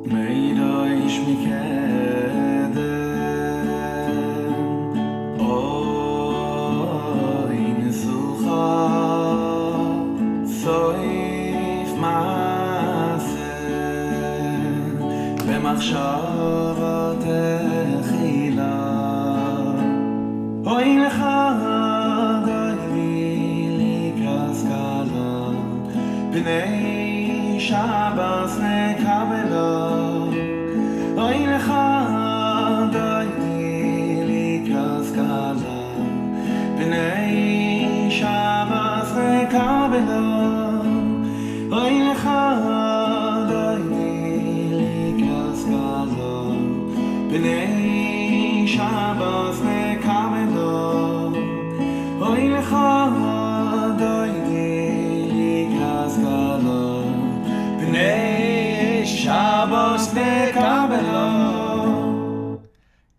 Meidoish mikedem Oy nesucha Soif maaseh B'machshava techila Oy lecha doyli likaskala B'nei Shabbos nekabela Oy lecha doyli likaskala B'nei Shabbos nekabela Oy lecha doyli likaskala B'nei Shabbos nekabela Oy lecha doyli likaskala B'nei Shabbos nekabela.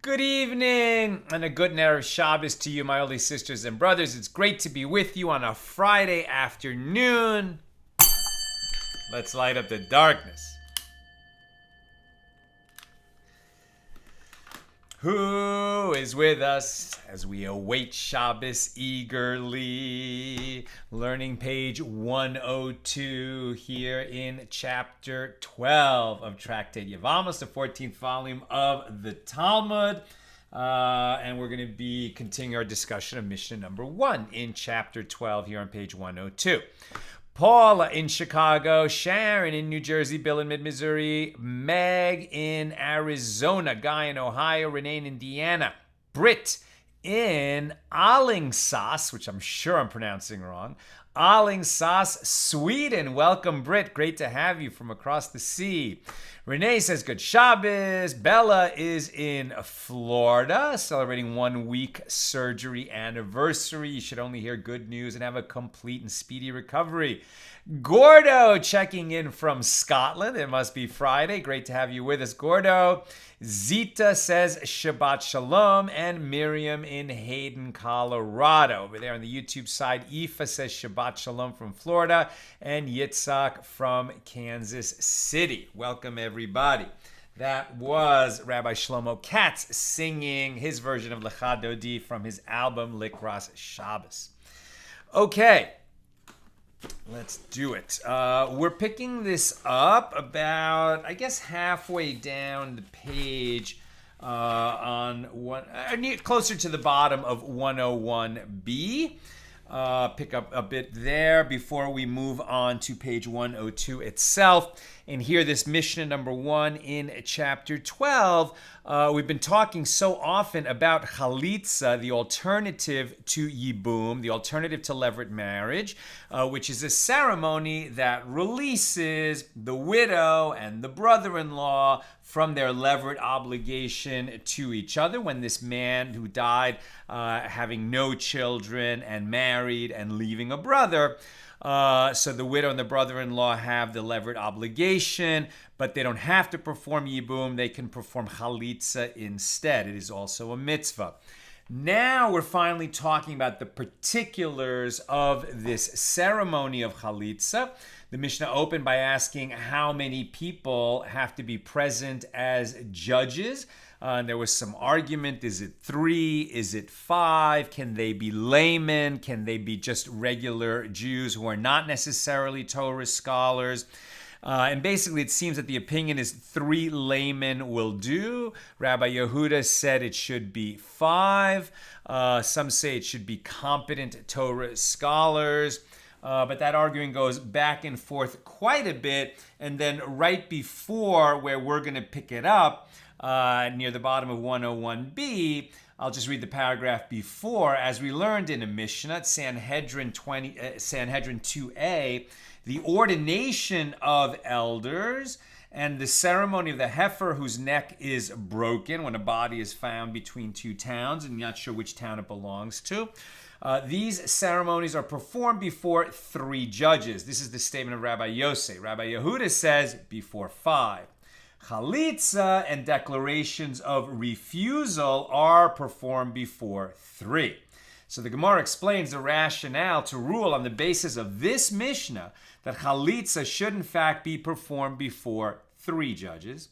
Good evening and a good Erev Shabbos to you, my holy sisters and brothers. It's great to be with you on a Friday afternoon. Let's light up the darkness. Who is with us as we await Shabbos eagerly? Learning page 102 here in chapter 12 of Tractate Yevamos, the 14th volume of the Talmud. And we're going to be continuing our discussion of Mishnah number 1 in chapter 12 here on page 102. Paula in Chicago, Sharon in New Jersey, Bill in Mid-Missouri, Meg in Arizona, Guy in Ohio, Renee in Indiana, Britt in Alingsås, which I'm sure I'm pronouncing wrong, Alingsås, Sweden. Welcome, Britt. Great to have you from across the sea. Renee says, good Shabbos. Bella is in Florida, celebrating 1 week surgery anniversary. You should only hear good news and have a complete and speedy recovery. Gordo checking in from Scotland. It must be Friday. Great to have you with us, Gordo. Zita says Shabbat Shalom, and Miriam in Hayden, Colorado. Over there on the YouTube side, Aoife says Shabbat Shalom from Florida, and Yitzhak from Kansas City. Welcome, everybody. That was Rabbi Shlomo Katz singing his version of Lecha Dodi from his album Likras Shabbos. Okay. Let's do it. We're picking this up about, I guess, halfway down the page on one, closer to the bottom of 101b. Pick up a bit there before we move on to page 102 itself. And here, this Mishnah number 1 in chapter 12. We've been talking so often about chalitzah, the alternative to yibum, the alternative to levirate marriage, which is a ceremony that releases the widow and the brother-in-law from their levirate obligation to each other when this man who died having no children and married and leaving a brother. So the widow and the brother-in-law have the levirate obligation, but they don't have to perform yibum. They can perform chalitzah instead. It is also a mitzvah. Now we're finally talking about the particulars of this ceremony of chalitzah. The Mishnah opened by asking how many people have to be present as judges. And there was some argument. Is it 3? Is it 5? Can they be laymen? Can they be just regular Jews who are not necessarily Torah scholars? And basically, it seems that the opinion is 3 laymen will do. Rabbi Yehuda said it should be 5. Some say it should be competent Torah scholars. But that arguing goes back and forth quite a bit. And then right before where we're going to pick it up, near the bottom of 101b, I'll just read the paragraph before. As we learned in a Mishnah, Sanhedrin 2a, the ordination of elders and the ceremony of the heifer whose neck is broken when a body is found between 2 towns and you're not sure which town it belongs to. These ceremonies are performed before 3 judges. This is the statement of Rabbi Yosef. Rabbi Yehuda says before 5. Chalitzah and declarations of refusal are performed before 3. So the Gemara explains the rationale to rule on the basis of this Mishnah that chalitzah should in fact be performed before 3 judges.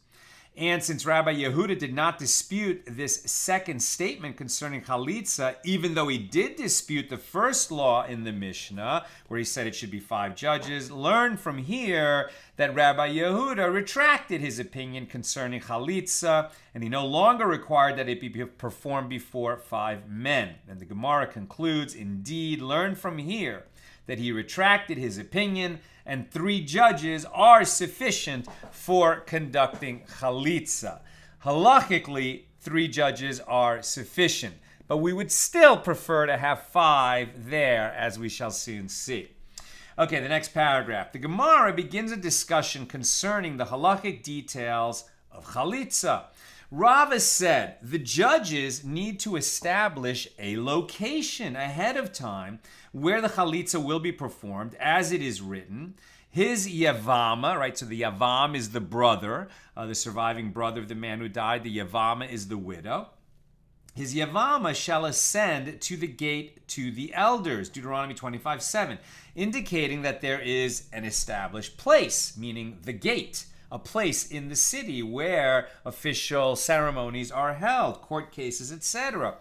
And since Rabbi Yehuda did not dispute this second statement concerning chalitzah, even though he did dispute the first law in the Mishnah, where he said it should be 5 judges, learn from here that Rabbi Yehuda retracted his opinion concerning chalitzah, and he no longer required that it be performed before 5 men. And the Gemara concludes, indeed, learn from here that he retracted his opinion, and 3 judges are sufficient for conducting chalitzah. Halachically, 3 judges are sufficient, but we would still prefer to have 5 there, as we shall soon see. Okay, the next paragraph. The Gemara begins a discussion concerning the halachic details of chalitzah. Rava said the judges need to establish a location ahead of time where the chalitzah will be performed, as it is written. His yevama, right? So the yavam is the brother, the surviving brother of the man who died. The yevama is the widow. His yevama shall ascend to the gate to the elders, Deuteronomy 25:7, indicating that there is an established place, meaning the gate, a place in the city where official ceremonies are held, court cases, etc.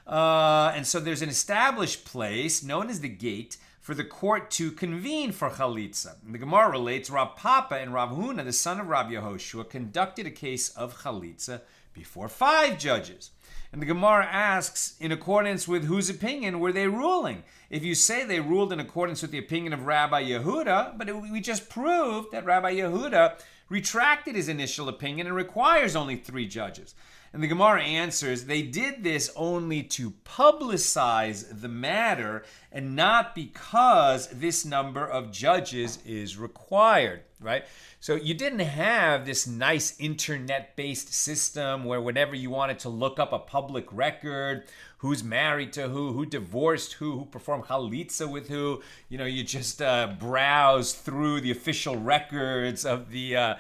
And so there's an established place known as the gate for the court to convene for chalitzah. And the Gemara relates, Rav Papa and Rav Huna, the son of Rabbi Yehoshua, conducted a case of chalitzah before 5 judges. And the Gemara asks, in accordance with whose opinion were they ruling? If you say they ruled in accordance with the opinion of Rabbi Yehuda, but we just proved that Rabbi Yehuda retracted his initial opinion and requires only 3 judges. And the Gemara answers, they did this only to publicize the matter and not because this number of judges is required, right? So you didn't have this nice internet-based system where whenever you wanted to look up a public record, who's married to who divorced who performed chalitzah with who, you just browse through the official records of the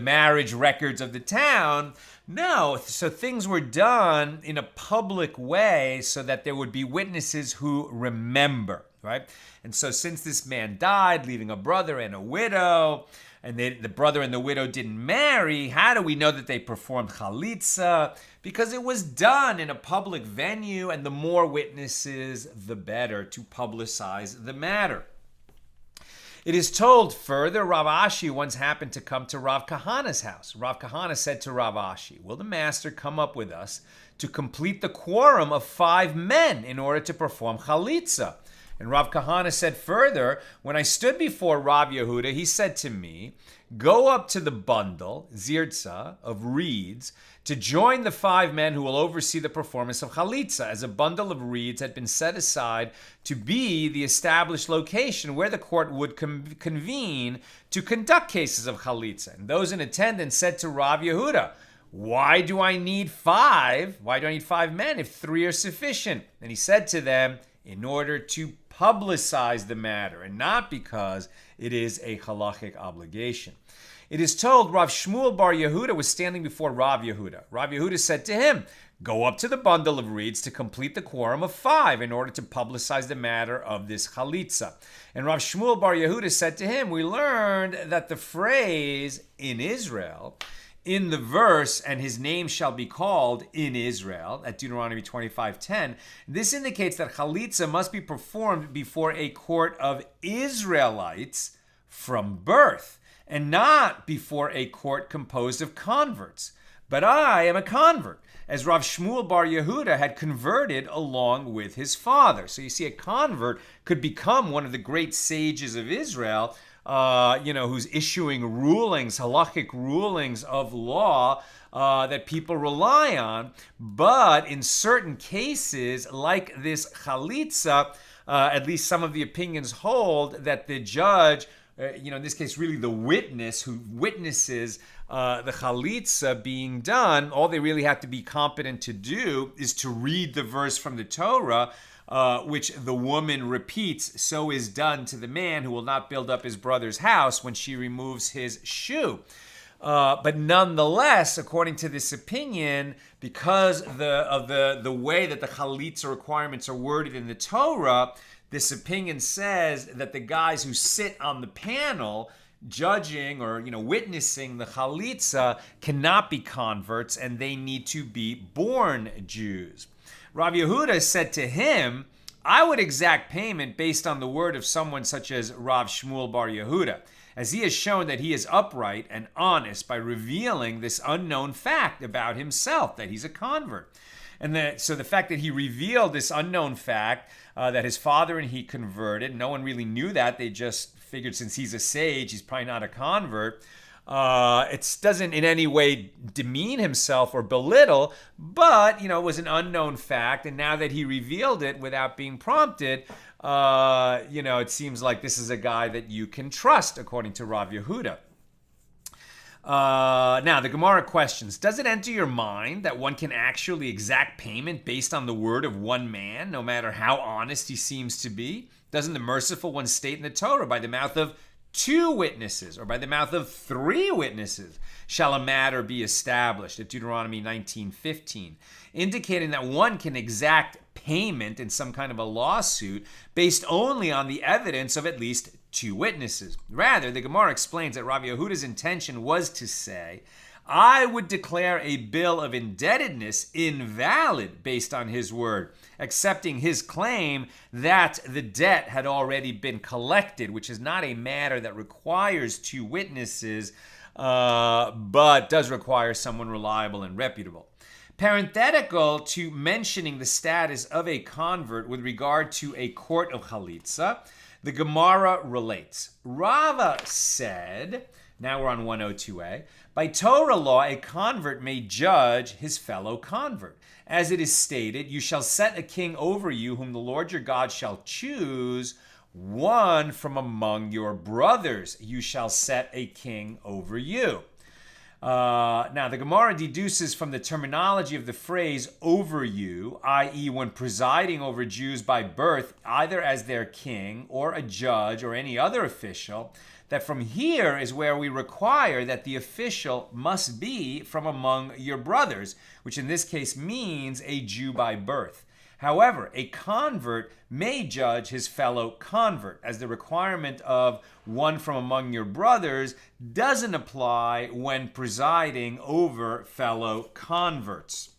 marriage records of the town. No, so things were done in a public way so that there would be witnesses who remember, right? And so since this man died, leaving a brother and a widow, and the brother and the widow didn't marry, how do we know that they performed chalitzah? Because it was done in a public venue, and the more witnesses, the better to publicize the matter. It is told further, Rav Ashi once happened to come to Rav Kahana's house. Rav Kahana said to Rav Ashi, will the master come up with us to complete the quorum of 5 men in order to perform chalitzah? And Rav Kahana said further, when I stood before Rav Yehuda, he said to me, go up to the bundle, zirtza, of reeds, to join the 5 men who will oversee the performance of chalitzah, as a bundle of reeds had been set aside to be the established location where the court would convene to conduct cases of chalitzah. And those in attendance said to Rav Yehuda, why do I need 5? Why do I need 5 men if 3 are sufficient? And he said to them, in order to publicize the matter, and not because it is a halachic obligation. It is told Rav Shmuel bar Yehuda was standing before Rav Yehuda. Rav Yehuda said to him, go up to the bundle of reeds to complete the quorum of 5 in order to publicize the matter of this chalitzah. And Rav Shmuel bar Yehuda said to him, we learned that the phrase in Israel, in the verse, and his name shall be called in Israel, at Deuteronomy 25:10, this indicates that chalitzah must be performed before a court of Israelites from birth, and not before a court composed of converts. But I am a convert, as Rav Shmuel bar Yehuda had converted along with his father. So you see, a convert could become one of the great sages of Israel, who's issuing rulings, halachic rulings of law that people rely on. But in certain cases, like this chalitzah, at least some of the opinions hold that the judge, in this case, really the witness who witnesses the chalitzah being done, all they really have to be competent to do is to read the verse from the Torah, which the woman repeats, so is done to the man who will not build up his brother's house when she removes his shoe. But nonetheless, according to this opinion, because of the way that the chalitzah requirements are worded in the Torah, this opinion says that the guys who sit on the panel judging or witnessing the chalitzah cannot be converts, and they need to be born Jews. Rav Yehuda said to him, I would exact payment based on the word of someone such as Rav Shmuel Bar Yehuda, as he has shown that he is upright and honest by revealing this unknown fact about himself, that he's a convert. And so the fact that he revealed this unknown fact, that his father and he converted, no one really knew that. They just figured since he's a sage, he's probably not a convert. It doesn't in any way demean himself or belittle, but, it was an unknown fact. And now that he revealed it without being prompted, it seems like this is a guy that you can trust, according to Rav Yehuda. Now, the Gemara questions, does it enter your mind that one can actually exact payment based on the word of one man, no matter how honest he seems to be? Doesn't the merciful one state in the Torah, by the mouth of 2 witnesses, or by the mouth of 3 witnesses, shall a matter be established, at Deuteronomy 19:15, indicating that one can exact payment in some kind of a lawsuit based only on the evidence of at least 2 witnesses. Rather, the Gemara explains that Rav Yehuda's intention was to say, I would declare a bill of indebtedness invalid based on his word, accepting his claim that the debt had already been collected, which is not a matter that requires 2 witnesses, but does require someone reliable and reputable. Parenthetical to mentioning the status of a convert with regard to a court of chalitzah, the Gemara relates. Rava said, now we're on 102a, by Torah law, a convert may judge his fellow convert. As it is stated, you shall set a king over you whom the Lord your God shall choose, one from among your brothers. You shall set a king over you. Now, the Gemara deduces from the terminology of the phrase over you, i.e. when presiding over Jews by birth, either as their king or a judge or any other official, that from here is where we require that the official must be from among your brothers, which in this case means a Jew by birth. However, a convert may judge his fellow convert, as the requirement of one from among your brothers doesn't apply when presiding over fellow converts.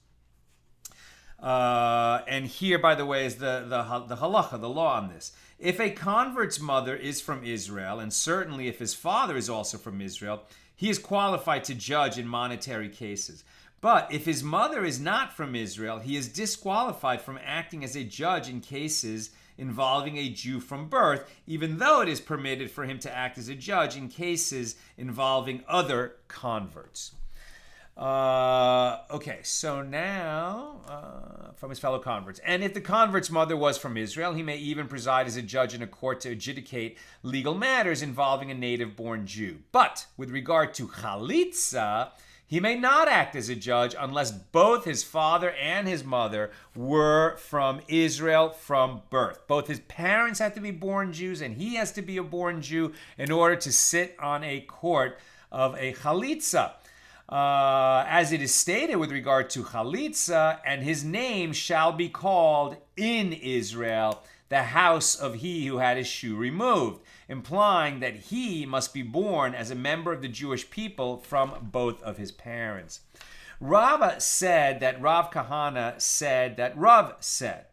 And here, by the way, is the halacha, the law on this. If a convert's mother is from Israel, and certainly if his father is also from Israel, he is qualified to judge in monetary cases. But if his mother is not from Israel, he is disqualified from acting as a judge in cases involving a Jew from birth, even though it is permitted for him to act as a judge in cases involving other converts. Okay, so now from his fellow converts. And if the convert's mother was from Israel, he may even preside as a judge in a court to adjudicate legal matters involving a native-born Jew. But with regard to chalitzah, he may not act as a judge unless both his father and his mother were from Israel from birth. Both his parents have to be born Jews and he has to be a born Jew in order to sit on a court of a chalitzah. As it is stated with regard to chalitzah, and his name shall be called in Israel, the house of he who had his shoe removed, implying that he must be born as a member of the Jewish people from both of his parents. Rava said that Rav Kahana said that Rav said,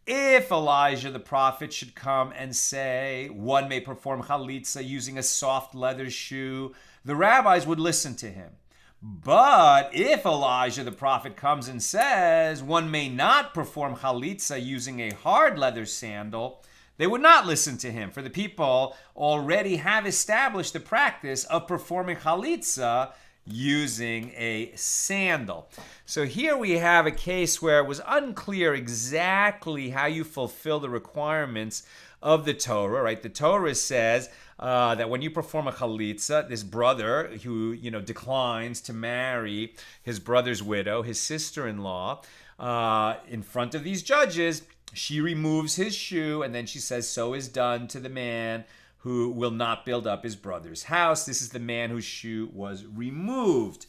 if Elijah the prophet should come and say one may perform chalitzah using a soft leather shoe, the rabbis would listen to him. But if Elijah the prophet comes and says one may not perform chalitzah using a hard leather sandal, they would not listen to him, for the people already have established the practice of performing chalitzah using a sandal. So here we have a case where it was unclear exactly how you fulfill the requirements of the Torah, right? The Torah says that when you perform a chalitzah, this brother who, declines to marry his brother's widow, his sister-in-law, in front of these judges, she removes his shoe, and then she says, so is done to the man who will not build up his brother's house. This is the man whose shoe was removed.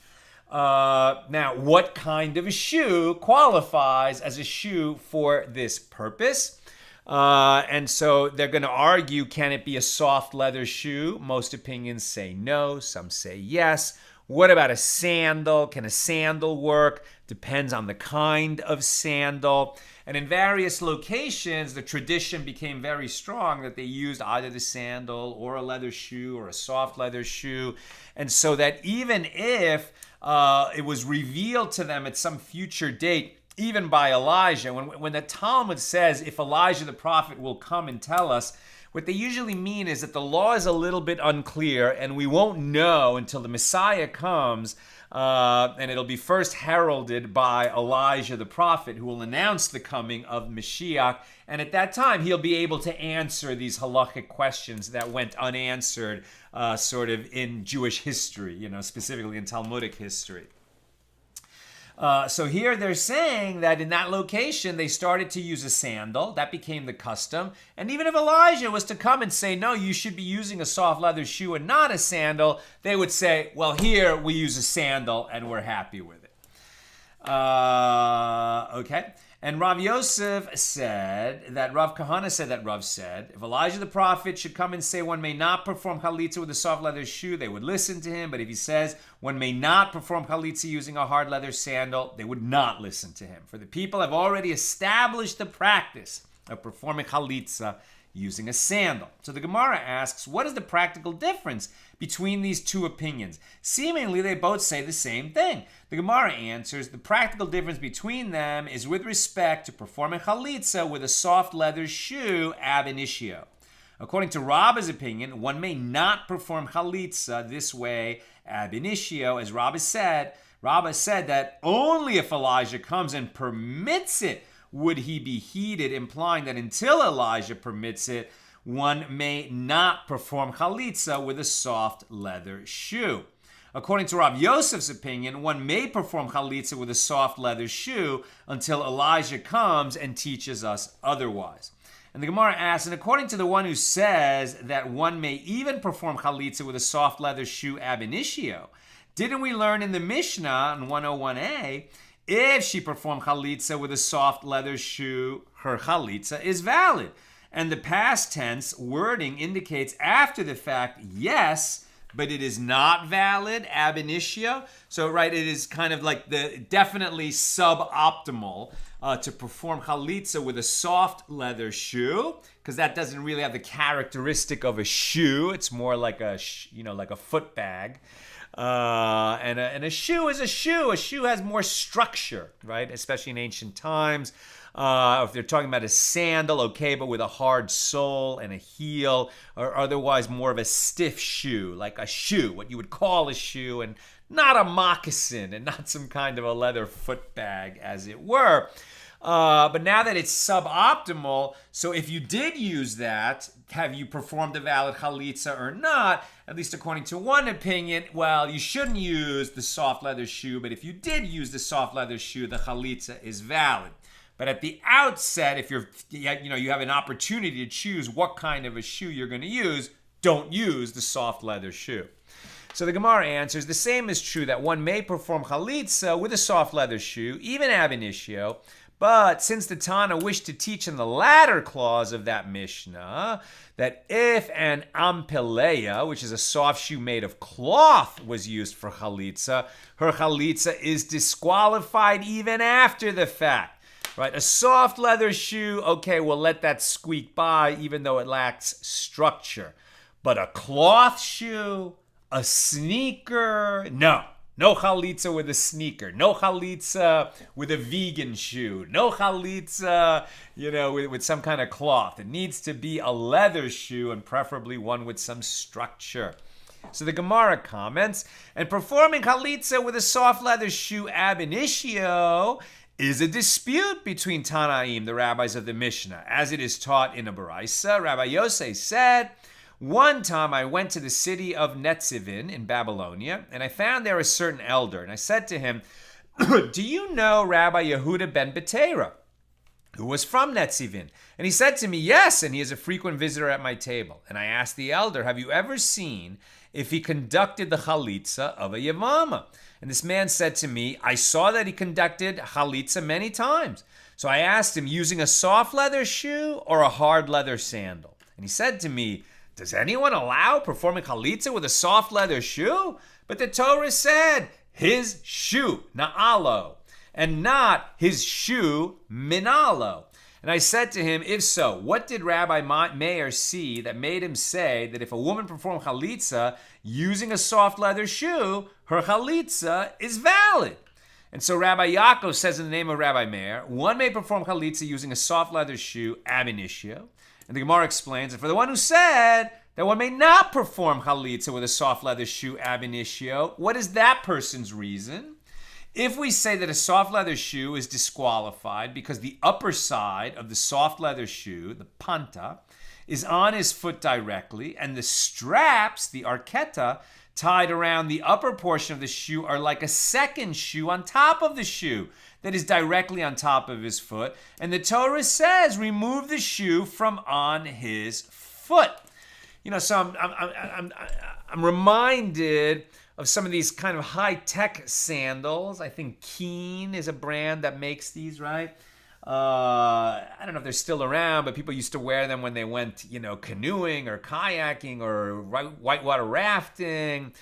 Now, what kind of a shoe qualifies as a shoe for this purpose? And so they're going to argue, can it be a soft leather shoe? Most opinions say no. Some say yes. What about a sandal? Can a sandal work? Depends on the kind of sandal. And in various locations, the tradition became very strong that they used either the sandal or a leather shoe or a soft leather shoe. And so that even if it was revealed to them at some future date, even by Elijah, when the Talmud says, if Elijah the prophet will come and tell us, what they usually mean is that the law is a little bit unclear and we won't know until the Messiah comes, and it'll be first heralded by Elijah the prophet, who will announce the coming of Mashiach. And at that time, he'll be able to answer these halachic questions that went unanswered sort of in Jewish history, specifically in Talmudic history. So here they're saying that in that location, they started to use a sandal. That became the custom. And even if Elijah was to come and say, no, you should be using a soft leather shoe and not a sandal, they would say, well, here we use a sandal and we're happy with it. Okay. And Rav Yosef said that Rav Kahana said that Rav said, if Elijah the prophet should come and say one may not perform chalitzah with a soft leather shoe, they would listen to him. But if he says one may not perform chalitzah using a hard leather sandal, they would not listen to him. For the people have already established the practice of performing chalitzah using a sandal. So the Gemara asks, what is the practical difference between these two opinions? Seemingly, they both say the same thing. The Gemara answers, the practical difference between them is with respect to performing chalitzah with a soft leather shoe ab initio. According to Rabba's opinion, one may not perform chalitzah this way ab initio, as Rabba said that only if Elijah comes and permits it would he be heeded, implying that until Elijah permits it, one may not perform chalitzah with a soft leather shoe. According to Rav Yosef's opinion, one may perform chalitzah with a soft leather shoe until Elijah comes and teaches us otherwise. And the Gemara asks, and according to the one who says that one may even perform chalitzah with a soft leather shoe ab initio, didn't we learn in the Mishna in 101a, if she performed chalitzah with a soft leather shoe, her chalitzah is valid. And the past tense wording indicates after the fact, yes, but it is not valid ab initio. So, right, it is kind of like the definitely suboptimal to perform chalitzah with a soft leather shoe, because that doesn't really have the characteristic of a shoe. It's more like a, like a foot bag. And a shoe is a shoe. A shoe has more structure, right? Especially in ancient times. If they're talking about a sandal, okay, but with a hard sole and a heel, or otherwise more of a stiff shoe, like a shoe, what you would call a shoe, and not a moccasin, and not some kind of a leather foot bag, as it were. But now that it's suboptimal, so if you did use that, have you performed a valid chalitzah or not? At least according to one opinion, well, you shouldn't use the soft leather shoe, but if you did use the soft leather shoe, the chalitzah is valid. But at the outset, if you have an opportunity to choose what kind of a shoe you're going to use, don't use the soft leather shoe. So the Gemara answers, the same is true that one may perform chalitzah with a soft leather shoe, even ab initio, but since the Tana wished to teach in the latter clause of that Mishnah that if an ampeleya, which is a soft shoe made of cloth, was used for chalitzah, her chalitzah is disqualified even after the fact. Right? A soft leather shoe, okay, we'll let that squeak by even though it lacks structure. But a cloth shoe, a sneaker, no. No chalitzah with a sneaker. No chalitzah with a vegan shoe. No chalitzah, with some kind of cloth. It needs to be a leather shoe, and preferably one with some structure. So the Gemara comments, and performing chalitzah with a soft leather shoe ab initio is a dispute between Tanaim, the rabbis of the Mishnah. As it is taught in a Baraisa, Rabbi Yosef said, one time I went to the city of Netzivin in Babylonia, and I found there a certain elder. And I said to him, do you know Rabbi Yehuda ben Betera, who was from Netzivin? And he said to me, yes, and he is a frequent visitor at my table. And I asked the elder, have you ever seen if he conducted the chalitzah of a yevama? And this man said to me, I saw that he conducted chalitzah many times. So I asked him, using a soft leather shoe or a hard leather sandal? And he said to me, does anyone allow performing chalitzah with a soft leather shoe? But the Torah said, his shoe, na'alo, and not his shoe, minalo. And I said to him, if so, what did Rabbi Meir see that made him say that if a woman performed chalitzah using a soft leather shoe, her chalitzah is valid? And so Rabbi Yaakov says in the name of Rabbi Meir, one may perform chalitzah using a soft leather shoe ab initio. And the Gemara explains that for the one who said that one may not perform chalitzah with a soft leather shoe ab initio, what is that person's reason? If we say that a soft leather shoe is disqualified because the upper side of the soft leather shoe, the panta, is on his foot directly, and the straps, the archeta, tied around the upper portion of the shoe are like a second shoe on top of the shoe that is directly on top of his foot, and the Torah says, remove the shoe from on his foot. You know, so I'm reminded of some of these kind of high-tech sandals. I think Keen is a brand that makes these, right? I don't know if they're still around, but people used to wear them when they went, canoeing or kayaking or whitewater rafting,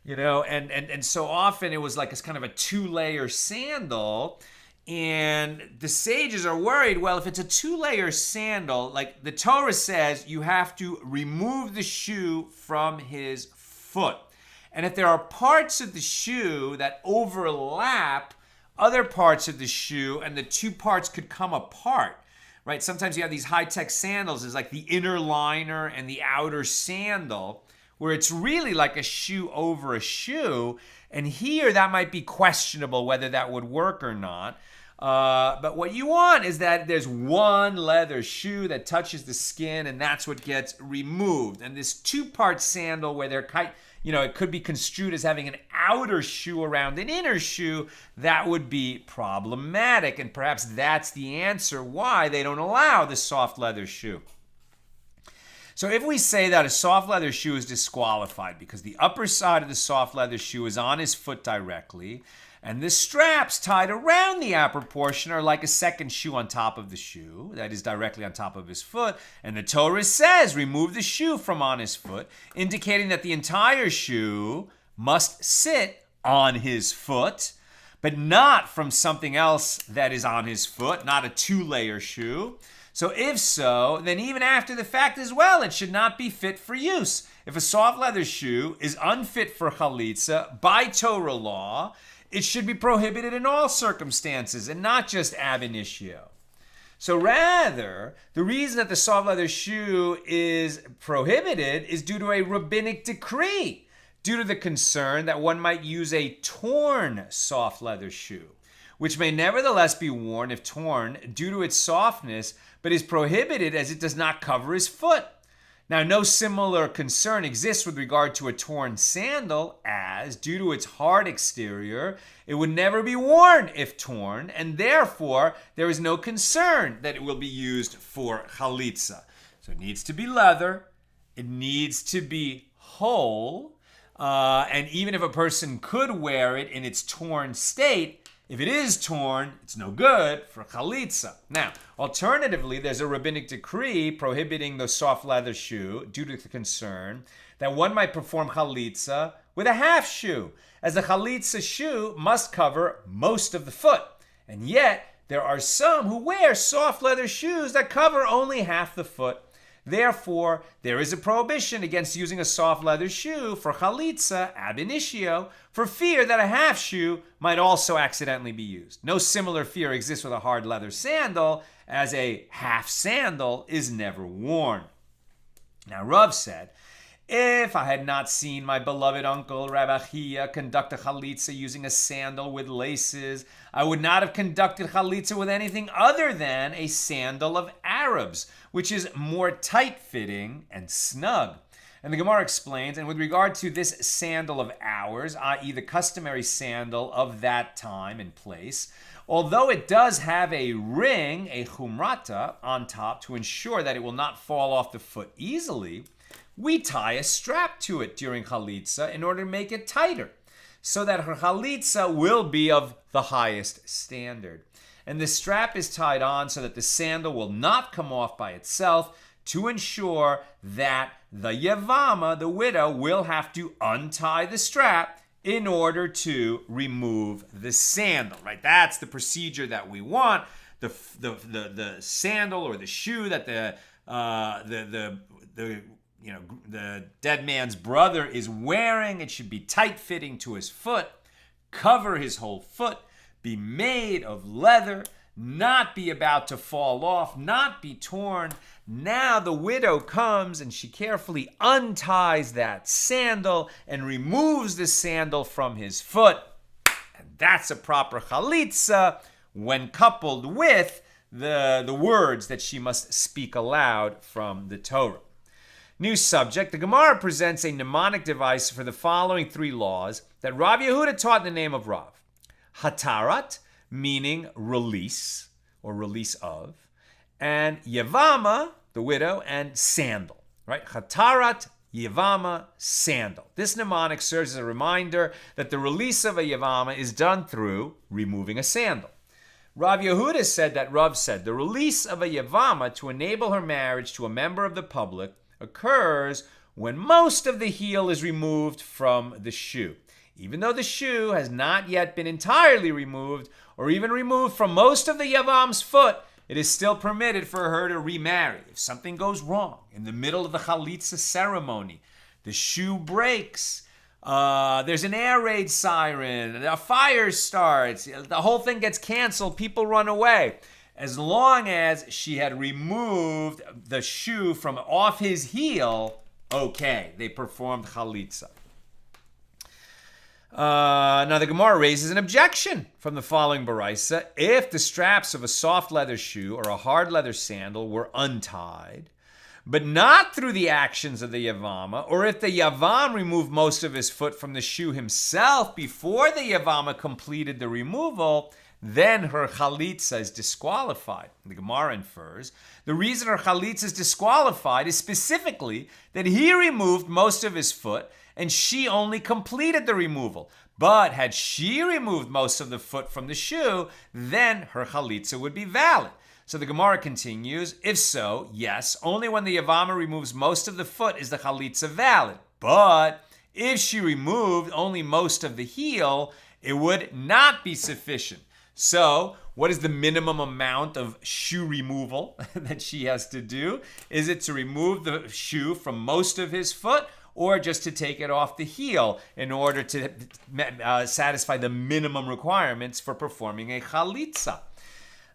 and so often it was like this kind of a two-layer sandal. And the sages are worried, well, if it's a two-layer sandal, like the Torah says, you have to remove the shoe from his foot. And if there are parts of the shoe that overlap other parts of the shoe and the two parts could come apart, right? Sometimes you have these high-tech sandals, it's like the inner liner and the outer sandal, where it's really like a shoe over a shoe. And here that might be questionable whether that would work or not. But what you want is that there's one leather shoe that touches the skin, and that's what gets removed. And this two-part sandal where they're it could be construed as having an outer shoe around an inner shoe, that would be problematic. And perhaps that's the answer why they don't allow the soft leather shoe. So if we say that a soft leather shoe is disqualified because the upper side of the soft leather shoe is on his foot directly, and the straps tied around the upper portion are like a second shoe on top of the shoe, that is directly on top of his foot, and the Torah says, remove the shoe from on his foot, indicating that the entire shoe must sit on his foot, but not from something else that is on his foot, not a two-layer shoe. So if so, then even after the fact as well, it should not be fit for use. If a soft leather shoe is unfit for chalitzah by Torah law, it should be prohibited in all circumstances and not just ab initio. So rather, the reason that the soft leather shoe is prohibited is due to a rabbinic decree, due to the concern that one might use a torn soft leather shoe, which may nevertheless be worn if torn due to its softness, but is prohibited as it does not cover his foot. Now, no similar concern exists with regard to a torn sandal, as, due to its hard exterior, it would never be worn if torn, and therefore, there is no concern that it will be used for chalitzah. So it needs to be leather, it needs to be whole, and even if a person could wear it in its torn state, if it is torn, it's no good for chalitzah. Now, alternatively, there's a rabbinic decree prohibiting the soft leather shoe due to the concern that one might perform chalitzah with a half shoe, as the chalitzah shoe must cover most of the foot. And yet, there are some who wear soft leather shoes that cover only half the foot. Therefore, there is a prohibition against using a soft leather shoe for chalitzah ab initio, for fear that a half shoe might also accidentally be used. No similar fear exists with a hard leather sandal, as a half sandal is never worn. Now, Rav said, if I had not seen my beloved uncle Rabbi Chia conduct a chalitzah using a sandal with laces, I would not have conducted chalitzah with anything other than a sandal of Arabs, which is more tight-fitting and snug. And the Gemara explains, and with regard to this sandal of ours, i.e. the customary sandal of that time and place, although it does have a ring, a chumrata, on top to ensure that it will not fall off the foot easily, we tie a strap to it during chalitzah in order to make it tighter, so that her chalitzah will be of the highest standard. and the strap is tied on so that the sandal will not come off by itself, to ensure that the yevama, the widow, will have to untie the strap in order to remove the sandal, right? That's the procedure that we want. The sandal or the shoe that the dead man's brother is wearing, it should be tight-fitting to his foot, cover his whole foot, be made of leather, not be about to fall off, not be torn. Now the widow comes and she carefully unties that sandal and removes the sandal from his foot. And that's a proper chalitzah when coupled with the words that she must speak aloud from the Torah. New subject. The Gemara presents a mnemonic device for the following 3 laws that Rav Yehuda taught in the name of Rav. Hatarat, meaning release or release of, and yevama, the widow, and sandal, right? Hatarat, yevama, sandal. This mnemonic serves as a reminder that the release of a yevama is done through removing a sandal. Rav Yehuda said that Rav said the release of a yevama to enable her marriage to a member of the public occurs when most of the heel is removed from the shoe. Even though the shoe has not yet been entirely removed or even removed from most of the yevam's foot, it is still permitted for her to remarry. If something goes wrong in the middle of the chalitzah ceremony, the shoe breaks, there's an air raid siren, a fire starts, the whole thing gets canceled, people run away. As long as she had removed the shoe from off his heel, okay, they performed chalitzah. Now the Gemara raises an objection from the following baraisa. If the straps of a soft leather shoe or a hard leather sandal were untied, but not through the actions of the yevama, or if the yavam removed most of his foot from the shoe himself before the yevama completed the removal, then her chalitzah is disqualified. The Gemara infers the reason her chalitzah is disqualified is specifically that he removed most of his foot and she only completed the removal. But had she removed most of the foot from the shoe, then her chalitzah would be valid. So the Gemara continues, if so, yes, only when the yevama removes most of the foot is the chalitzah valid. But if she removed only most of the heel, it would not be sufficient. So, what is the minimum amount of shoe removal that she has to do? Is it to remove the shoe from most of his foot, or just to take it off the heel in order to satisfy the minimum requirements for performing a chalitzah?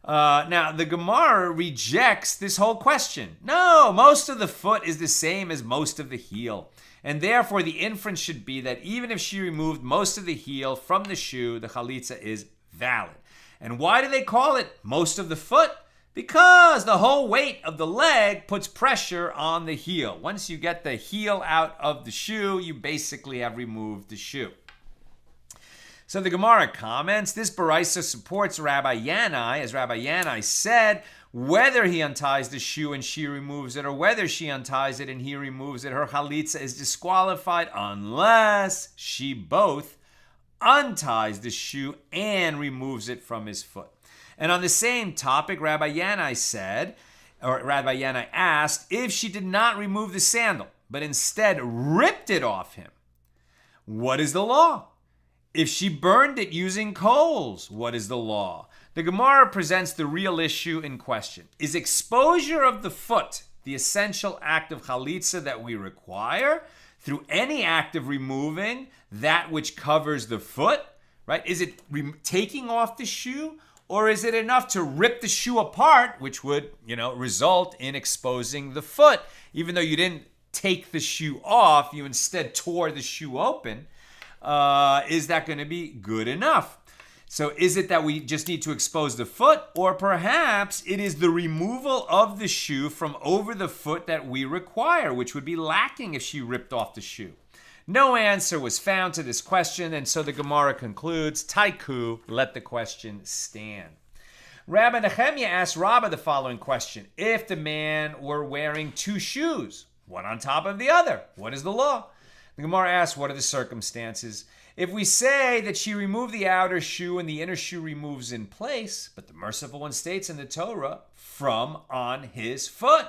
Now, the Gemara rejects this whole question. No, most of the foot is the same as most of the heel. And therefore, the inference should be that even if she removed most of the heel from the shoe, the chalitzah is valid. And why do they call it most of the foot? Because the whole weight of the leg puts pressure on the heel. Once you get the heel out of the shoe, you basically have removed the shoe. So the Gemara comments, this baraisa supports Rabbi Yanai, as Rabbi Yanai said, whether he unties the shoe and she removes it, or whether she unties it and he removes it, her chalitzah is disqualified unless she both unties the shoe and removes it from his foot. And on the same topic, Rabbi Yanai asked, if she did not remove the sandal, but instead ripped it off him, what is the law? If she burned it using coals, what is the law? The Gemara presents the real issue in question. Is exposure of the foot the essential act of chalitzah that we require through any act of removing that which covers the foot, right? Is it taking off the shoe, or is it enough to rip the shoe apart, which would, result in exposing the foot? Even though you didn't take the shoe off, you instead tore the shoe open. Is that going to be good enough? So is it that we just need to expose the foot, or perhaps it is the removal of the shoe from over the foot that we require, which would be lacking if she ripped off the shoe? No answer was found to this question, and so the Gemara concludes, Taiku, let the question stand. Rabbi Nehemiah asked Rabbah the following question. If the man were wearing 2 shoes, one on top of the other, what is the law? The Gemara asks, what are the circumstances? If we say that she removed the outer shoe and the inner shoe removes in place, but the merciful one states in the Torah, from on his foot,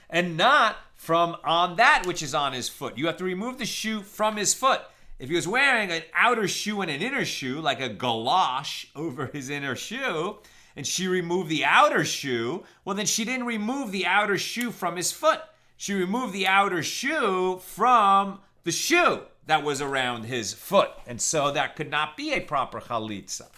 and not from on that which is on his foot. You have to remove the shoe from his foot. If he was wearing an outer shoe and an inner shoe, like a galosh over his inner shoe, and she removed the outer shoe, well, then she didn't remove the outer shoe from his foot. She removed the outer shoe from the shoe that was around his foot. And so that could not be a proper chalitzah.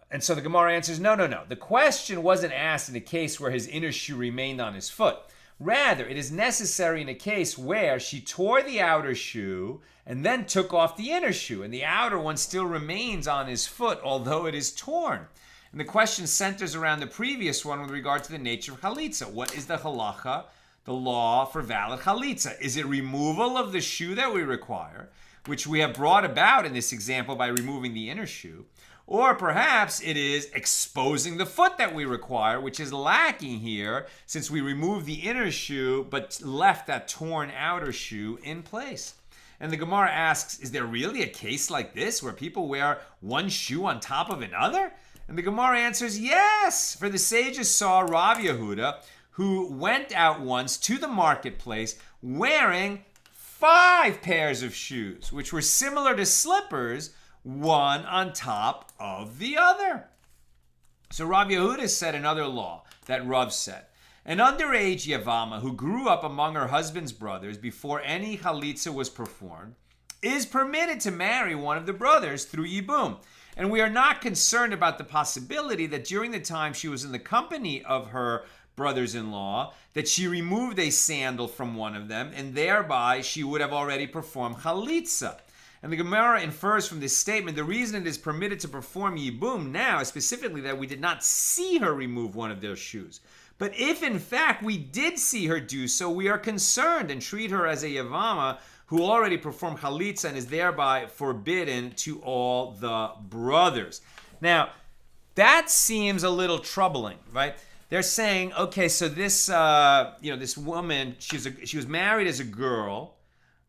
And so the Gemara answers, no. The question wasn't asked in a case where his inner shoe remained on his foot. Rather, it is necessary in a case where she tore the outer shoe and then took off the inner shoe, and the outer one still remains on his foot, although it is torn. And the question centers around the previous one with regard to the nature of chalitzah. What is the halacha, the law for valid chalitzah? Is it removal of the shoe that we require, which we have brought about in this example by removing the inner shoe? Or perhaps it is exposing the foot that we require, which is lacking here since we removed the inner shoe but left that torn outer shoe in place. And the Gemara asks, is there really a case like this where people wear one shoe on top of another? And the Gemara answers, yes, for the sages saw Rav Yehuda, who went out once to the marketplace wearing 5 pairs of shoes, which were similar to slippers, one on top of the other. So Rav Yehuda said another law that Rav said. An underage yevama who grew up among her husband's brothers before any chalitzah was performed is permitted to marry one of the brothers through yibum. And we are not concerned about the possibility that during the time she was in the company of her brothers-in-law, that she removed a sandal from one of them, and thereby she would have already performed chalitzah. And the Gemara infers from this statement, the reason it is permitted to perform yibum now is specifically that we did not see her remove one of their shoes. But if in fact we did see her do so, we are concerned and treat her as a yevama who already performed chalitzah and is thereby forbidden to all the brothers. Now, that seems a little troubling, right? They're saying, okay, so this, this woman, she was married as a girl,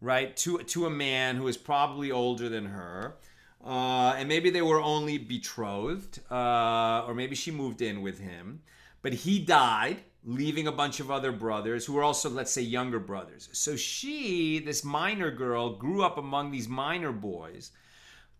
right, to a man who is probably older than her, and maybe they were only betrothed, or maybe she moved in with him, but he died, leaving a bunch of other brothers who were also, let's say, younger brothers. So she, this minor girl, grew up among these minor boys,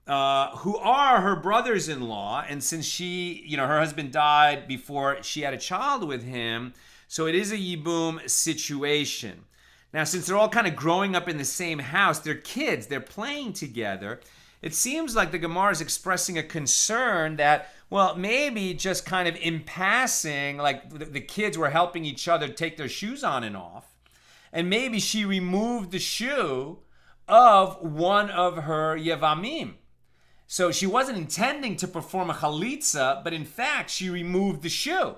who are her brothers-in-law, and since she, her husband died before she had a child with him, so it is a yibum situation. Now, since they're all kind of growing up in the same house, they're kids, they're playing together, it seems like the Gemara is expressing a concern that, well, maybe just kind of in passing, like the kids were helping each other take their shoes on and off, and maybe she removed the shoe of one of her yevamim. So she wasn't intending to perform a chalitzah, but in fact, she removed the shoe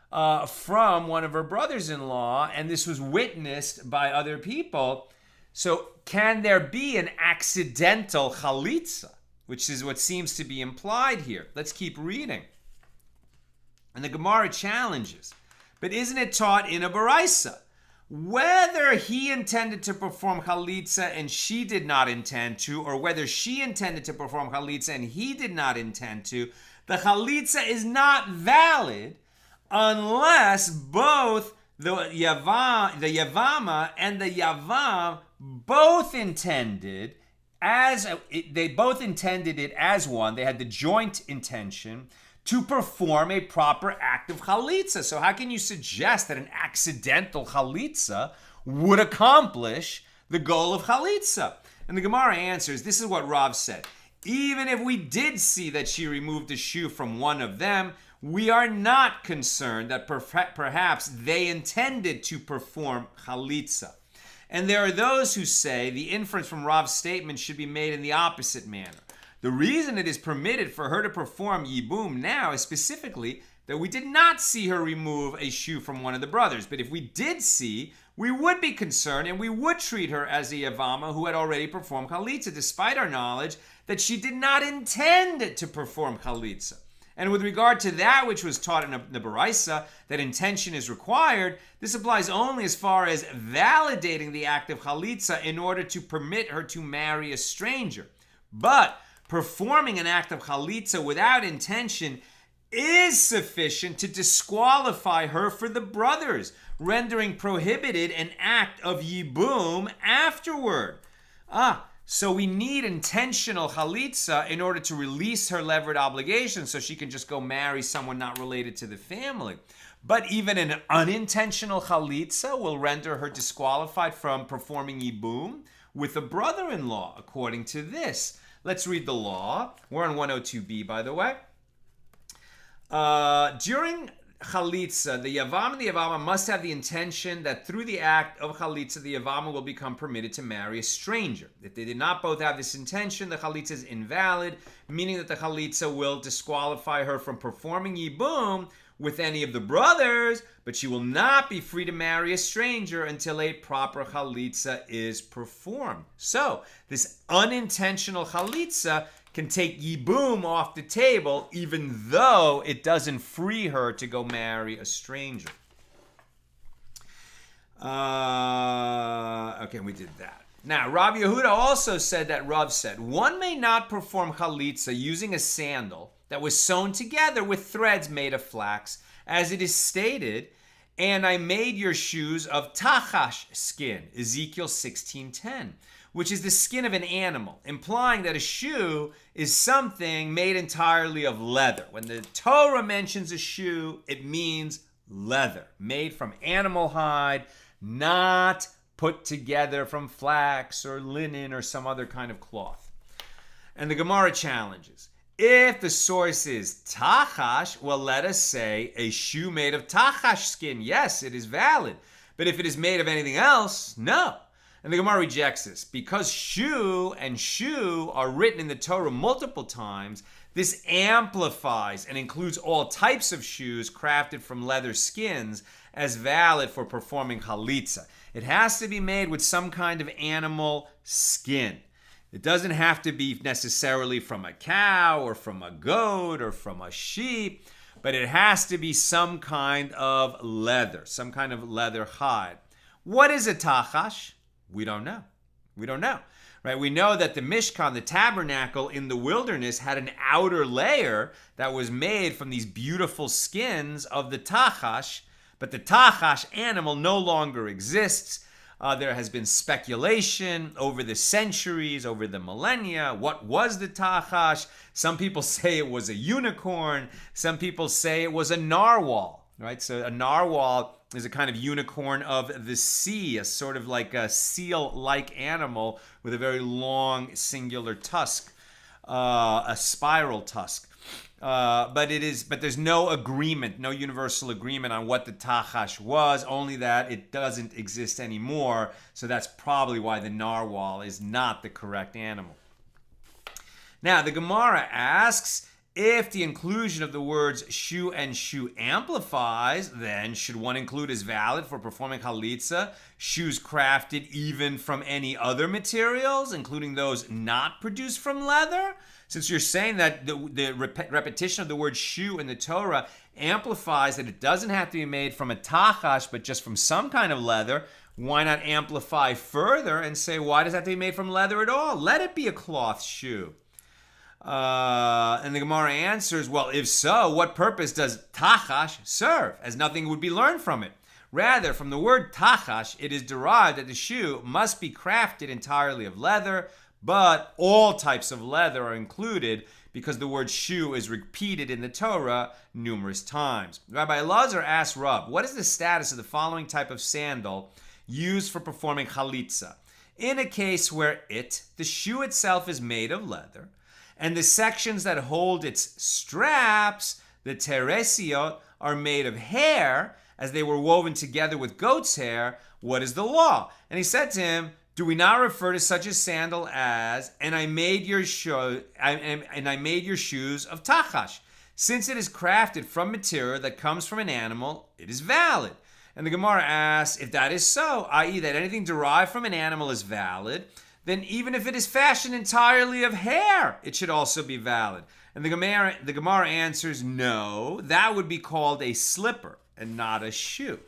from one of her brothers-in-law, and this was witnessed by other people. So can there be an accidental chalitzah, which is what seems to be implied here? Let's keep reading. And the Gemara challenges, but isn't it taught in a baraisa? Whether he intended to perform chalitzah and she did not intend to, or whether she intended to perform chalitzah and he did not intend to, the chalitzah is not valid unless both the yevama and the yavam both intended it as one. They had the joint intention to perform a proper act of chalitzah. So how can you suggest that an accidental chalitzah would accomplish the goal of chalitzah? And the Gemara answers, this is what Rav said. Even if we did see that she removed a shoe from one of them, we are not concerned that perhaps they intended to perform chalitzah. And there are those who say the inference from Rav's statement should be made in the opposite manner. The reason it is permitted for her to perform yibum now is specifically that we did not see her remove a shoe from one of the brothers. But if we did see, we would be concerned and we would treat her as a yevama who had already performed chalitzah, despite our knowledge that she did not intend to perform chalitzah. And with regard to that which was taught in the Baraisa, that intention is required, this applies only as far as validating the act of chalitzah in order to permit her to marry a stranger. But performing an act of chalitzah without intention is sufficient to disqualify her for the brothers, rendering prohibited an act of yibum afterward. So we need intentional chalitzah in order to release her levered obligation so she can just go marry someone not related to the family. But even an unintentional chalitzah will render her disqualified from performing yibum with a brother-in-law, according to this. Let's read the law. We're on 102b, by the way. During chalitzah, the yavam and the yevama must have the intention that through the act of chalitzah, the yevama will become permitted to marry a stranger. If they did not both have this intention, the chalitzah is invalid, meaning that the chalitzah will disqualify her from performing yibum with any of the brothers, but she will not be free to marry a stranger until a proper chalitzah is performed. So, this unintentional chalitzah can take yibum off the table, even though it doesn't free her to go marry a stranger. Okay, we did that. Now, Rav Yehuda also said that Rav said, one may not perform chalitzah using a sandal that was sewn together with threads made of flax, as it is stated, and I made your shoes of tachash skin, Ezekiel 16:10. Which is the skin of an animal, implying that a shoe is something made entirely of leather. When the Torah mentions a shoe, it means leather, made from animal hide, not put together from flax or linen or some other kind of cloth. And the Gemara challenges, if the source is tachash, well, let us say a shoe made of tachash skin. Yes, it is valid. But if it is made of anything else, no. And the Gemara rejects this. Because shoe and shoe are written in the Torah multiple times, this amplifies and includes all types of shoes crafted from leather skins as valid for performing chalitzah. It has to be made with some kind of animal skin. It doesn't have to be necessarily from a cow or from a goat or from a sheep, but it has to be some kind of leather, some kind of leather hide. What is a tachash? We don't know. Right? We know that the Mishkan, the tabernacle in the wilderness, had an outer layer that was made from these beautiful skins of the tachash, but the tachash animal no longer exists. There has been speculation over the centuries, over the millennia. What was the tachash? Some people say it was a unicorn. Some people say it was a narwhal. Right? So a narwhal is a kind of unicorn of the sea, a sort of like a seal-like animal with a very long singular tusk, a spiral tusk. But there's no agreement, no universal agreement on what the tachash was, only that it doesn't exist anymore. So that's probably why the narwhal is not the correct animal. Now, the Gemara asks, if the inclusion of the words shoe and shoe amplifies, then should one include as valid for performing chalitzah shoes crafted even from any other materials, including those not produced from leather? Since you're saying that the repetition of the word shoe in the Torah amplifies that it doesn't have to be made from a tachash, but just from some kind of leather, why not amplify further and say, why does that have to be made from leather at all? Let it be a cloth shoe. And the Gemara answers, well, if so, what purpose does tachash serve? As nothing would be learned from it. Rather, from the word tachash, it is derived that the shoe must be crafted entirely of leather, but all types of leather are included because the word shoe is repeated in the Torah numerous times. Rabbi Elazar asked Rab, what is the status of the following type of sandal used for performing chalitzah? In a case where the shoe itself is made of leather, and the sections that hold its straps, the teresiot, are made of hair, as they were woven together with goat's hair, what is the law? And he said to him, do we not refer to such a sandal as, and I made your shoes of tachash? Since it is crafted from material that comes from an animal, it is valid. And the Gemara asks, if that is so, i.e. that anything derived from an animal is valid, then even if it is fashioned entirely of hair, it should also be valid. And the Gemara answers, no, that would be called a slipper and not a shoe.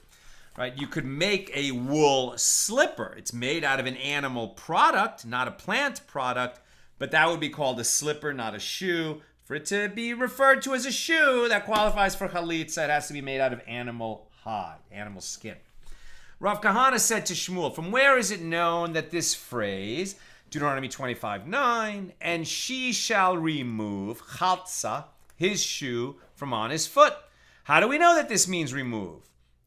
Right? You could make a wool slipper. It's made out of an animal product, not a plant product, but that would be called a slipper, not a shoe. For it to be referred to as a shoe that qualifies for chalitzah, it has to be made out of animal hide, animal skin. Rav Kahana said to Shmuel, from where is it known that this phrase, Deuteronomy 25:9, and she shall remove, chalitzah, his shoe, from on his foot? How do we know that this means remove?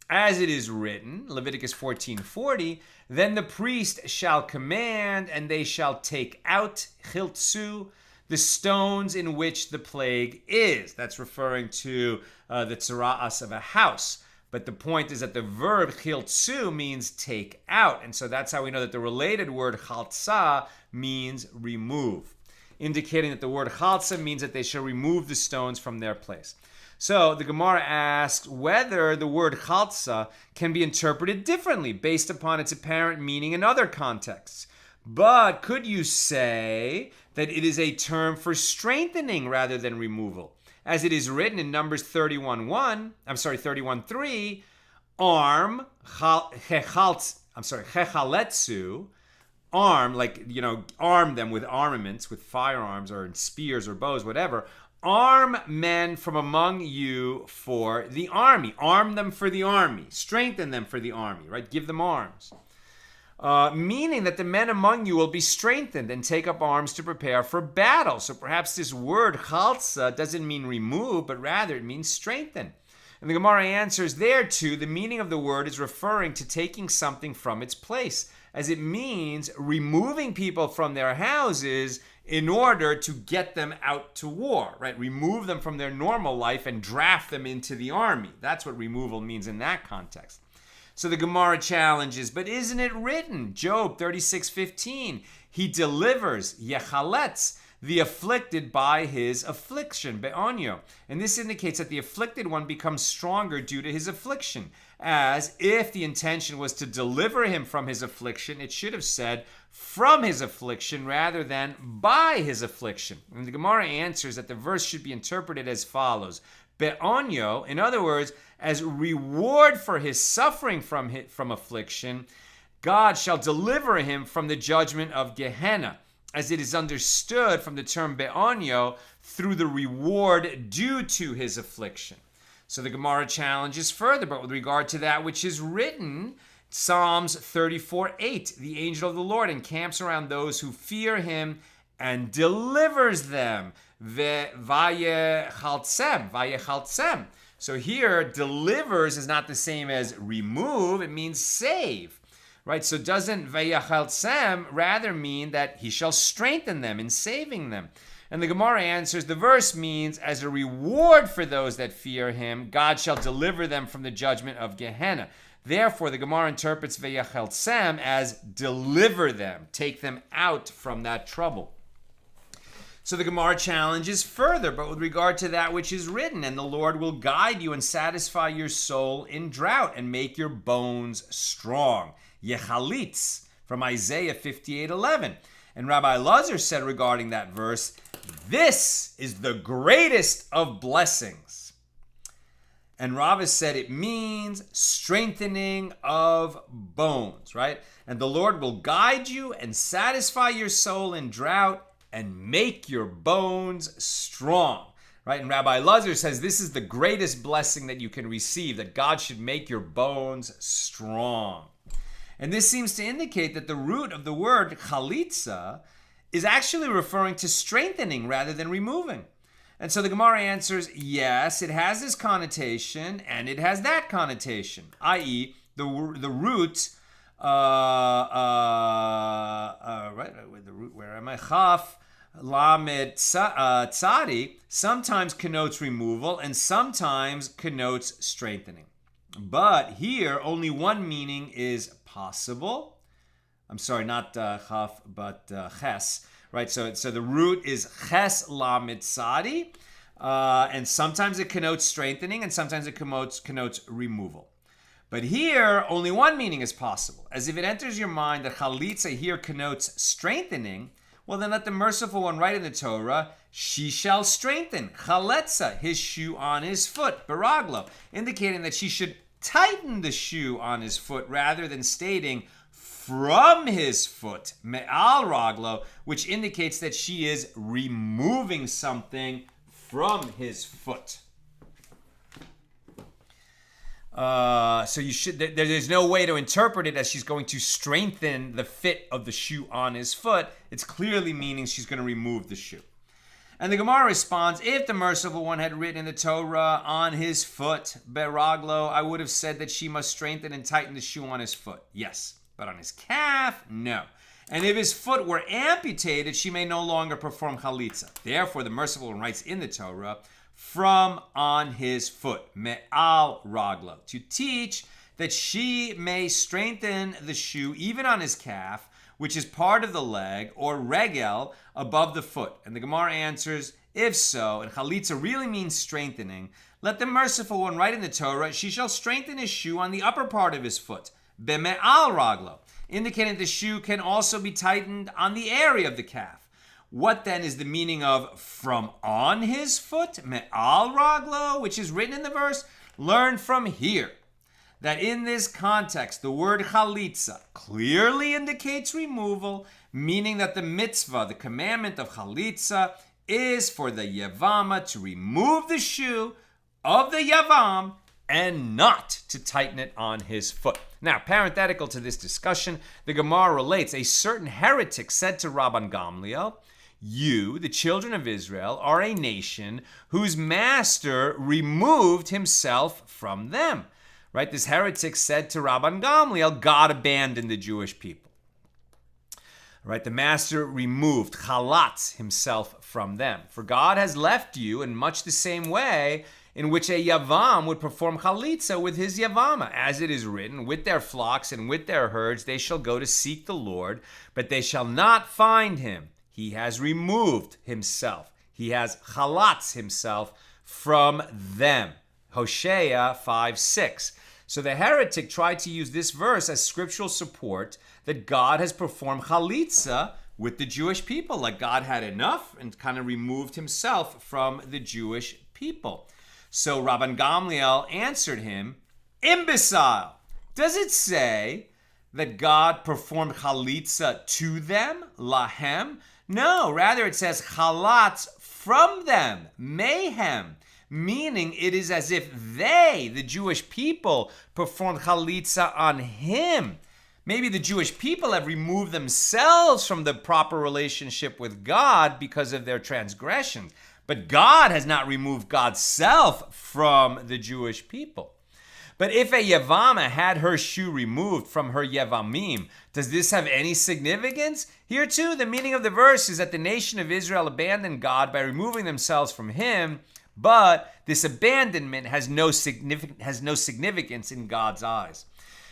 As it is written, Leviticus 14:40, then the priest shall command, and they shall take out, chiltzu, the stones in which the plague is. That's referring to the tzara'as of a house. But the point is that the verb chiltzu means take out. And so that's how we know that the related word chalitzah means remove, indicating that the word chalitzah means that they shall remove the stones from their place. So the Gemara asks whether the word chalitzah can be interpreted differently based upon its apparent meaning in other contexts. But could you say that it is a term for strengthening rather than removal? As it is written in Numbers 31:3, chechaletzu, arm, like, arm them with armaments, with firearms or spears or bows, whatever. Arm men from among you for the army. Arm them for the army. Strengthen them for the army, right? Give them arms. Meaning that the men among you will be strengthened and take up arms to prepare for battle. So perhaps this word chalitzah doesn't mean remove, but rather it means strengthen. And the Gemara answers there too, the meaning of the word is referring to taking something from its place, as it means removing people from their houses in order to get them out to war, right? Remove them from their normal life and draft them into the army. That's what removal means in that context. So the Gemara challenges, but isn't it written? Job 36:15, he delivers, yechaletz, the afflicted by his affliction, be'onyo. And this indicates that the afflicted one becomes stronger due to his affliction. As if the intention was to deliver him from his affliction, it should have said from his affliction rather than by his affliction. And the Gemara answers that the verse should be interpreted as follows. Be'onyo, in other words, as reward for his suffering from affliction, God shall deliver him from the judgment of Gehenna, as it is understood from the term be'onyo, through the reward due to his affliction. So the Gemara challenges further, but with regard to that which is written, Psalms 34:8, the angel of the Lord encamps around those who fear him and delivers them. Vayechaltsem. So here, delivers is not the same as remove, it means save. Right? So doesn't vayechaltsem rather mean that he shall strengthen them in saving them? And the Gemara answers, the verse means, as a reward for those that fear him, God shall deliver them from the judgment of Gehenna. Therefore, the Gemara interprets vayechaltsem as deliver them, take them out from that trouble. So the Gemara challenges further, but with regard to that which is written, and the Lord will guide you and satisfy your soul in drought and make your bones strong. Yechalitz, from Isaiah 58:11. And Rabbi Elazar said regarding that verse, this is the greatest of blessings. And Rava said it means strengthening of bones, right? And the Lord will guide you and satisfy your soul in drought and make your bones strong, right? And Rabbi Elazar says this is the greatest blessing that you can receive, that God should make your bones strong. And this seems to indicate that the root of the word chalitzah is actually referring to strengthening rather than removing. And so the Gemara answers, yes, it has this connotation and it has that connotation, i.e., the root, with the root, where am I? Chaf, lamed, tzadi, sometimes connotes removal and sometimes connotes strengthening. But here, only one meaning is possible. I'm sorry, not chaf, but ches. Right, so the root is ches lamed tzadi, and sometimes it connotes strengthening, and sometimes it connotes removal. But here, only one meaning is possible. As if it enters your mind that chalitzah here connotes strengthening, well then let the merciful one write in the Torah, she shall strengthen, chalitzah, his shoe on his foot, beraglo, indicating that she should tighten the shoe on his foot rather than stating from his foot, me'al raglo, which indicates that she is removing something from his foot. So you should. There's no way to interpret it as she's going to strengthen the fit of the shoe on his foot. It's clearly meaning she's going to remove the shoe. And the Gemara responds, if the merciful one had written in the Torah on his foot, beraglo, I would have said that she must strengthen and tighten the shoe on his foot. Yes, but on his calf, no. And if his foot were amputated, she may no longer perform chalitzah. Therefore, the merciful one writes in the Torah, from on his foot, me'al raglo, to teach that she may strengthen the shoe even on his calf, which is part of the leg, or regel, above the foot. And the Gemara answers, if so, and chalitzah really means strengthening, let the merciful one write in the Torah, she shall strengthen his shoe on the upper part of his foot, be'me'al raglo, indicating the shoe can also be tightened on the area of the calf. What then is the meaning of from on his foot, me'al raglo, which is written in the verse? Learn from here that in this context, the word chalitzah clearly indicates removal, meaning that the mitzvah, the commandment of chalitzah, is for the yevama to remove the shoe of the yevam and not to tighten it on his foot. Now, parenthetical to this discussion, the Gemara relates a certain heretic said to Rabban Gamliel, you, the children of Israel, are a nation whose master removed himself from them. Right? This heretic said to Rabban Gamliel, God abandoned the Jewish people. Right? The master removed, chalatz, himself from them. For God has left you in much the same way in which a yavam would perform chalitzah with his yevama. As it is written, with their flocks and with their herds they shall go to seek the Lord, but they shall not find him. He has removed himself. He has chalatz himself from them. Hosea 5:6. So the heretic tried to use this verse as scriptural support that God has performed chalitzah with the Jewish people, like God had enough and kind of removed himself from the Jewish people. So Rabban Gamliel answered him, imbecile, does it say that God performed chalitzah to them, lahem? No, rather it says chalatz from them, mayhem, meaning it is as if they, the Jewish people, performed chalitzah on him. Maybe the Jewish people have removed themselves from the proper relationship with God because of their transgressions, but God has not removed God's self from the Jewish people. But if a yevama had her shoe removed from her yevamim, does this have any significance? Here too, the meaning of the verse is that the nation of Israel abandoned God by removing themselves from him, but this abandonment has no significance in God's eyes.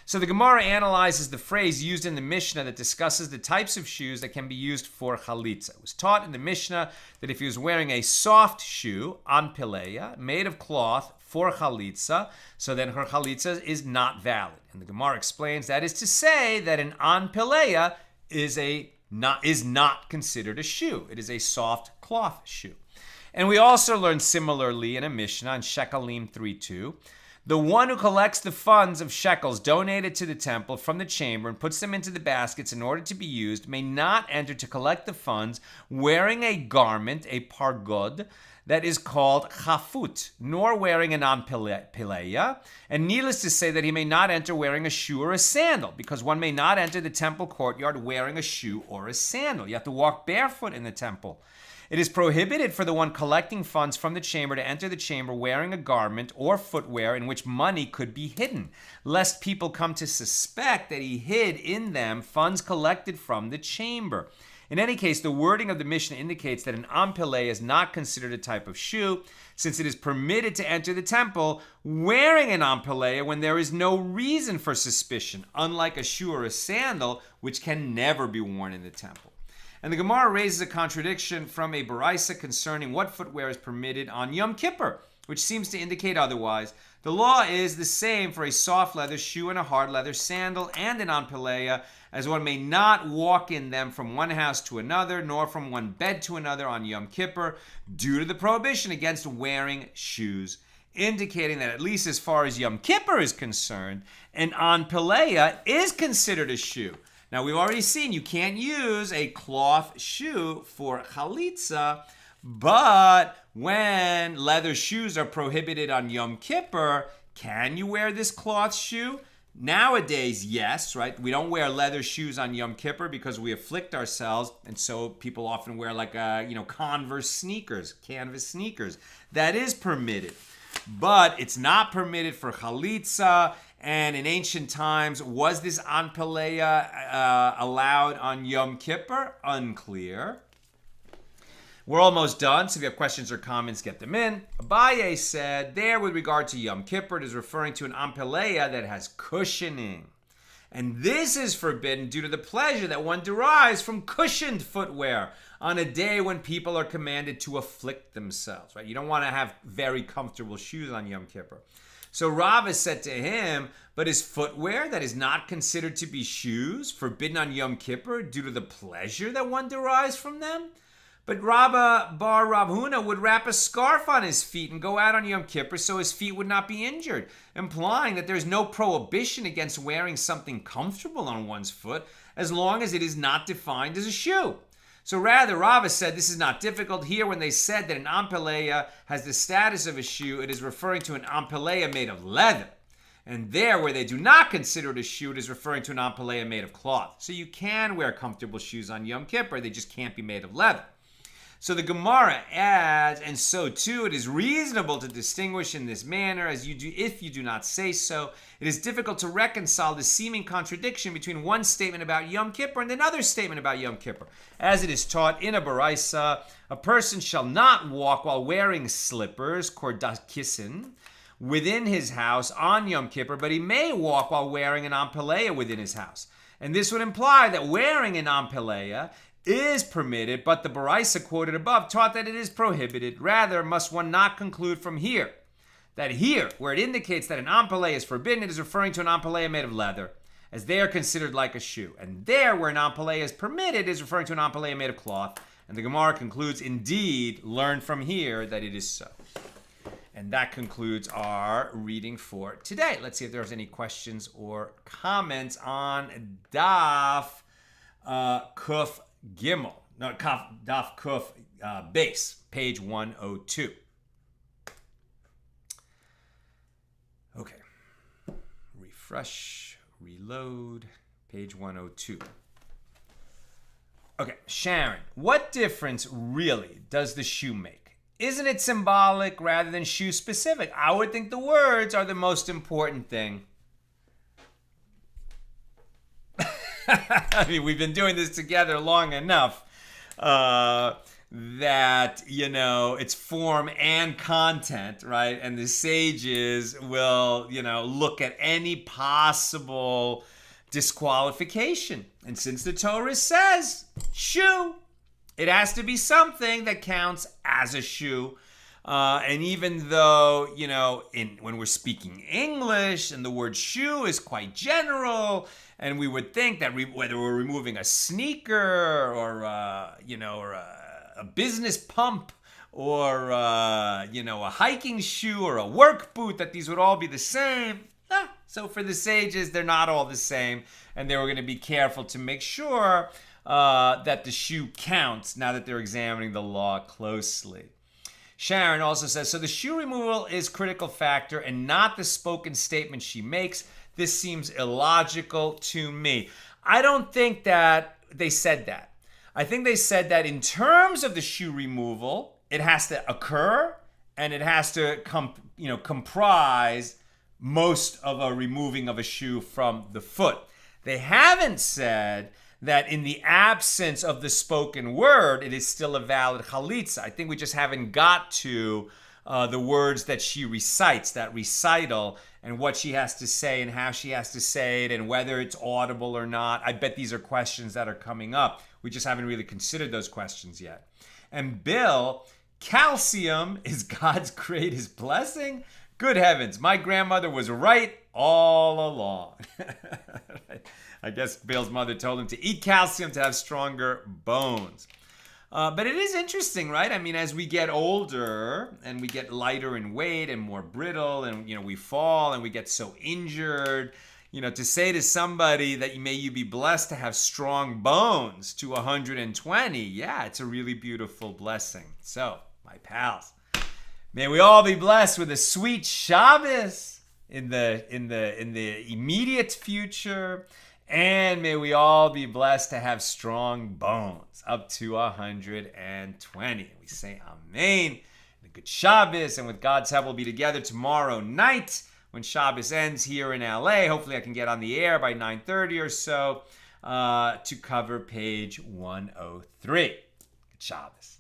So the Gemara analyzes the phrase used in the Mishna that discusses the types of shoes that can be used for chalitzah. It was taught in the Mishna that if he was wearing a soft shoe, an pileya, made of cloth for chalitzah, so then her chalitzah is not valid. And the Gemara explains that is to say that an an pileya is not considered a shoe. It is a soft cloth shoe. And we also learn similarly in a Mishnah in Shekalim 3:2, the one who collects the funds of shekels donated to the temple from the chamber and puts them into the baskets in order to be used may not enter to collect the funds wearing a garment, a pargod, that is called chafut, nor wearing an an pileya, and needless to say that he may not enter wearing a shoe or a sandal, because one may not enter the temple courtyard wearing a shoe or a sandal. You have to walk barefoot in the temple. It is prohibited for the one collecting funds from the chamber to enter the chamber wearing a garment or footwear in which money could be hidden, lest people come to suspect that he hid in them funds collected from the chamber. In any case, the wording of the Mishnah indicates that an an pileya is not considered a type of shoe, since it is permitted to enter the temple wearing an an pileya when there is no reason for suspicion, unlike a shoe or a sandal, which can never be worn in the temple. And the Gemara raises a contradiction from a baraisa concerning what footwear is permitted on Yom Kippur, which seems to indicate otherwise. The law is the same for a soft leather shoe and a hard leather sandal and an ampeleia, as one may not walk in them from one house to another, nor from one bed to another on Yom Kippur, due to the prohibition against wearing shoes, indicating that at least as far as Yom Kippur is concerned, an ampeleia is considered a shoe. Now, we've already seen you can't use a cloth shoe for chalitzah, but when leather shoes are prohibited on Yom Kippur, can you wear this cloth shoe? Nowadays, yes, right? We don't wear leather shoes on Yom Kippur because we afflict ourselves, and so people often wear like Converse sneakers, canvas sneakers. That is permitted, but it's not permitted for chalitzah. And in ancient times, was this ampeleia allowed on Yom Kippur? Unclear. We're almost done, so if you have questions or comments, get them in. Abaye said, there with regard to Yom Kippur, it is referring to an ampeleia that has cushioning. And this is forbidden due to the pleasure that one derives from cushioned footwear on a day when people are commanded to afflict themselves. Right? You don't want to have very comfortable shoes on Yom Kippur. So Rava said to him, but is footwear that is not considered to be shoes forbidden on Yom Kippur due to the pleasure that one derives from them? But Rabba bar Rav Huna would wrap a scarf on his feet and go out on Yom Kippur so his feet would not be injured, implying that there's no prohibition against wearing something comfortable on one's foot as long as it is not defined as a shoe. So rather, Rava said this is not difficult. Here, when they said that an ampeleia has the status of a shoe, it is referring to an ampeleia made of leather. And there, where they do not consider it a shoe, it is referring to an ampeleia made of cloth. So you can wear comfortable shoes on Yom Kippur, they just can't be made of leather. So the Gemara adds, and so too it is reasonable to distinguish in this manner, as you do if you do not say so. It is difficult to reconcile the seeming contradiction between one statement about Yom Kippur and another statement about Yom Kippur. As it is taught in a baraisa, a person shall not walk while wearing slippers, kordakisin, within his house on Yom Kippur, but he may walk while wearing an ampeleia within his house. And this would imply that wearing an ampeleia is permitted, but the baraisa quoted above taught that it is prohibited. Rather, must one not conclude from here that here, where it indicates that an ampeleia is forbidden, it is referring to an ampeleia made of leather, as they are considered like a shoe. And there, where an ampeleia is permitted, is referring to an ampeleia made of cloth. And the Gemara concludes, indeed, learn from here that it is so. And that concludes our reading for today. Let's see if there's any questions or comments on Daf Kuf Gimel. No, Daf Kuf base, page 102. Okay. Refresh, reload, page 102. Okay, Sharon, what difference really does the shoe make? Isn't it symbolic rather than shoe specific? I would think the words are the most important thing. I mean, we've been doing this together long enough that, it's form and content, right? And the sages will, look at any possible disqualification. And since the Torah says shoe, it has to be something that counts as a shoe. And even though, when we're speaking English and the word shoe is quite general, and we would think that whether we're removing a sneaker or a business pump or, a hiking shoe or a work boot, that these would all be the same. So for the sages, they're not all the same. And they were going to be careful to make sure that the shoe counts now that they're examining the law closely. Sharon also says, so the shoe removal is critical factor and not the spoken statement she makes. This seems illogical to me. I don't think that they said that. I think they said that in terms of the shoe removal, it has to occur and it has to comprise most of a removing of a shoe from the foot. They haven't said that in the absence of the spoken word, it is still a valid chalitzah. I think we just haven't got to the words that she recites, that recital, and what she has to say and how she has to say it and whether it's audible or not. I bet these are questions that are coming up. We just haven't really considered those questions yet. And Bill, calcium is God's greatest blessing? Good heavens, my grandmother was right all along. I guess Bale's mother told him to eat calcium to have stronger bones. But it is interesting, right? I mean, as we get older and we get lighter in weight and more brittle and, we fall and we get so injured, to say to somebody that may you be blessed to have strong bones to 120, yeah, it's a really beautiful blessing. So, my pals, may we all be blessed with a sweet Shabbos in the immediate future, and may we all be blessed to have strong bones up to 120. We say Amen. A good Shabbos, and with God's help, we'll be together tomorrow night when Shabbos ends here in LA. Hopefully, I can get on the air by 9:30 or so to cover page 103. Good Shabbos.